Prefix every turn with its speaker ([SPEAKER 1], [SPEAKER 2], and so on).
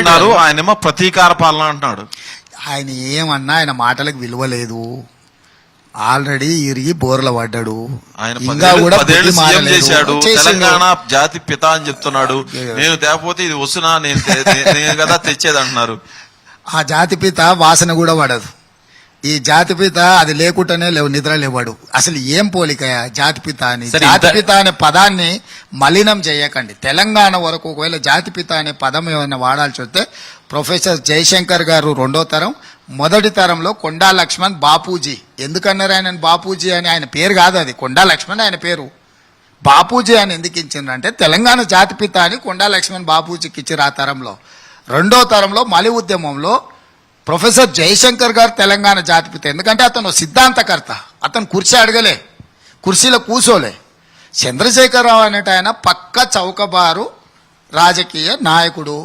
[SPEAKER 1] అంటున్నారు, ఆయనేమో ప్రతీకార పాలన అంటున్నాడు.
[SPEAKER 2] ఆయన ఏమన్నా ఆయన మాటలకు విలువ లేదు. ఆల్రెడీ ఇరిగి బోర్ల పడ్డాడు.
[SPEAKER 1] ఆయన
[SPEAKER 2] ఇంకా కూడా
[SPEAKER 1] పదేళ్ళు సీఎం చేశాడు, తెలంగాణ జాతి పిత అని చెప్తున్నాడు. నేను తేకపోతే ఇది వస్తున్నా నేను కదా తెచ్చేది అంటున్నారు.
[SPEAKER 2] ఆ జాతిపిత వాసన కూడా పడదు. ఈ జాతిపిత అది లేకుండానే నిద్ర లేవాడు. అసలు ఏం పోలిక జాతిపిత అని. జాతిపిత అనే పదాన్ని మలినం చేయకండి. తెలంగాణ వరకు ఒకవేళ జాతిపిత అనే పదం ఏమైనా వాడాల్సి వస్తే ప్రొఫెసర్ జయశంకర్ గారు 2వ తరం, మొదటి తరంలో కొండా లక్ష్మణ్ బాపూజీ. ఎందుకన్నారు ఆయన బాపూజీ అని? ఆయన పేరు కాదు అది, కొండా లక్ష్మణ్ ఆయన పేరు. బాపూజీ అని ఎందుకు ఇచ్చిండ్రంటే తెలంగాణ జాతిపిత అని కొండా లక్ష్మణ్ బాపూజీకి ఇచ్చారు ఆ తరంలో. 2వ తరంలో మలి ఉద్యమంలో ప్రొఫెసర్ జయశంకర్ గారు తెలంగాణ జాతిపిత. ఎందుకంటే అతను సిద్ధాంతకర్త. అతను కుర్చీ అడగలే, కుర్చీలో కూసోలే. చంద్రశేఖరరావు అనేట ఆయన పక్క చౌకబారు రాజకీయ నాయకుడు.